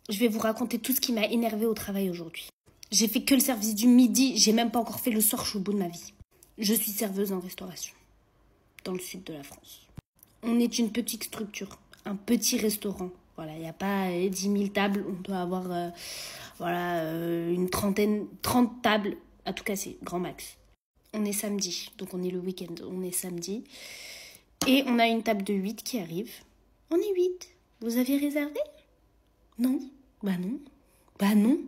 Je vais vous raconter tout ce qui m'a énervé au travail aujourd'hui. J'ai fait que le service du midi, j'ai même pas encore fait le soir, je suis au bout de ma vie. Je suis serveuse en restauration, dans le sud de la France. On est une petite structure, un petit restaurant. Voilà, il n'y a pas 10 000 tables, on doit avoir une 30 tables à tout casser, grand max. On est samedi, donc on est le week-end, on est samedi. Et on a une table de 8 qui arrive. On est 8. Vous avez réservé ? Non. Bah non. Bah non.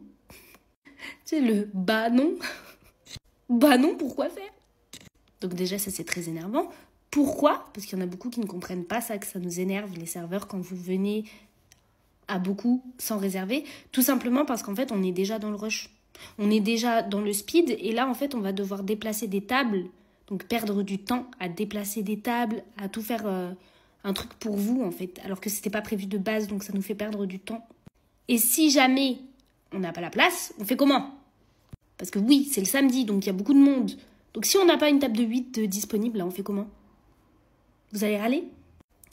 C'est le bah non. Bah non, pourquoi faire ? Donc déjà, ça c'est très énervant. Pourquoi ? Parce qu'il y en a beaucoup qui ne comprennent pas ça, que ça nous énerve, les serveurs, quand vous venez à beaucoup sans réserver. Tout simplement parce qu'en fait, on est déjà dans le rush. On est déjà dans le speed. Et là, en fait, on va devoir déplacer des tables. Donc perdre du temps à déplacer des tables, à tout faire un truc pour vous, en fait. Alors que c'était pas prévu de base, donc ça nous fait perdre du temps. Et si jamais on n'a pas la place, on fait comment ? Parce que oui, c'est le samedi, donc il y a beaucoup de monde. Donc si on n'a pas une table de 8 disponible, là, on fait comment ? Vous allez râler ?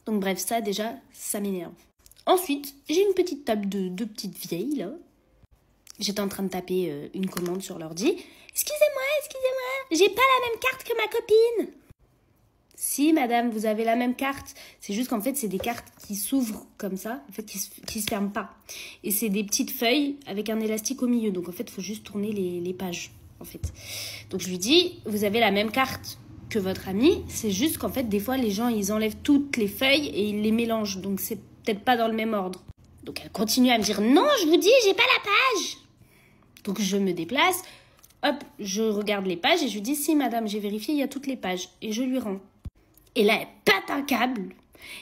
Donc bref, ça déjà, ça m'énerve. Ensuite, j'ai une petite table de deux petites vieilles, là. J'étais en train de taper une commande sur l'ordi. Excusez-moi, j'ai pas la même carte que ma copine. Si, madame, vous avez la même carte. C'est juste qu'en fait, c'est des cartes qui s'ouvrent comme ça, en fait, qui se ferment pas. Et c'est des petites feuilles avec un élastique au milieu. Donc, en fait, il faut juste tourner les pages, en fait. Donc, je lui dis, vous avez la même carte que votre ami. C'est juste qu'en fait, des fois, les gens, ils enlèvent toutes les feuilles et ils les mélangent. Donc, c'est peut-être pas dans le même ordre. Donc, elle continue à me dire, non, je vous dis, j'ai pas la page. Donc, je me déplace. Hop, je regarde les pages et je lui dis, si, madame, j'ai vérifié, il y a toutes les pages. Et je lui rends. Et là, elle pète un câble.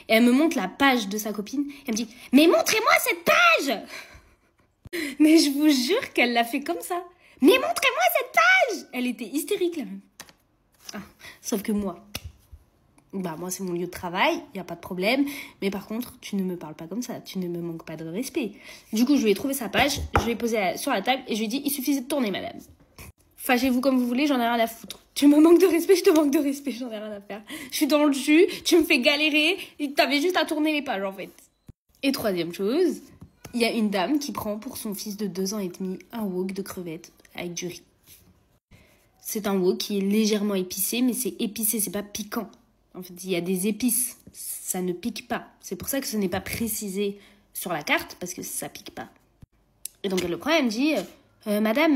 Et elle me montre la page de sa copine. Elle me dit, mais montrez-moi cette page. Mais je vous jure qu'elle l'a fait comme ça. Mais montrez-moi cette page. Elle était hystérique, là même. Ah, sauf que moi, c'est mon lieu de travail, il n'y a pas de problème. Mais par contre, tu ne me parles pas comme ça. Tu ne me manques pas de respect. Du coup, je lui ai trouvé sa page. Je l'ai posée sur la table et je lui ai dit, il suffisait de tourner, madame. Fâchez-vous comme vous voulez, j'en ai rien à foutre. Tu me manques de respect, je te manque de respect, j'en ai rien à faire. Je suis dans le jus, tu me fais galérer, t'avais juste à tourner les pages en fait. Et troisième chose, il y a une dame qui prend pour son fils de 2 ans et demi un wok de crevettes avec du riz. C'est un wok qui est légèrement épicé, mais c'est épicé, c'est pas piquant. En fait, il y a des épices, ça ne pique pas. C'est pour ça que ce n'est pas précisé sur la carte, parce que ça pique pas. Et donc elle le prend, elle me dit... Madame,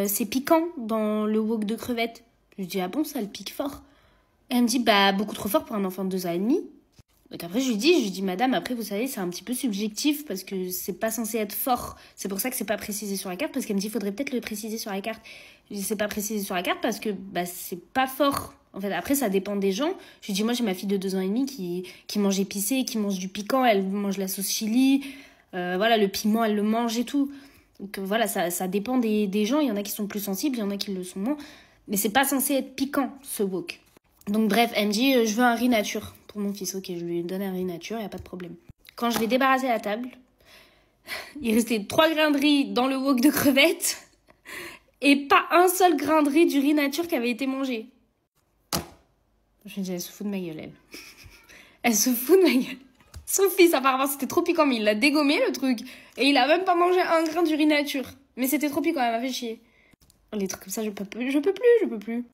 c'est piquant dans le wok de crevettes. Je lui dis, ah bon, ça le pique fort. Et elle me dit, beaucoup trop fort pour un enfant de 2 ans et demi. Donc après, je lui dis, madame, après, vous savez, c'est un petit peu subjectif parce que c'est pas censé être fort. C'est pour ça que c'est pas précisé sur la carte, parce qu'elle me dit, il faudrait peut-être le préciser sur la carte. Je dis, c'est pas précisé sur la carte parce que, c'est pas fort. En fait, après, ça dépend des gens. Je lui dis, moi, j'ai ma fille de 2 ans et demi qui mange épicé, qui mange du piquant, elle mange la sauce chili. Le piment, elle le mange et tout. Donc voilà, ça dépend des gens. Il y en a qui sont plus sensibles, il y en a qui le sont moins. Mais c'est pas censé être piquant, ce wok. Donc bref, elle me dit, je veux un riz nature pour mon fils. Ok, je lui donne un riz nature, il n'y a pas de problème. Quand je vais débarrasser la table, il restait 3 grains de riz dans le wok de crevettes et pas un seul grain de riz du riz nature qui avait été mangé. Je me dis, elle se fout de ma gueule, elle. Elle se fout de ma gueule. Son fils, apparemment, c'était trop piquant, mais il l'a dégommé, le truc. Et il a même pas mangé un grain du riz nature. Mais c'était trop piquant, elle m'a fait chier. Les trucs comme ça, je peux plus.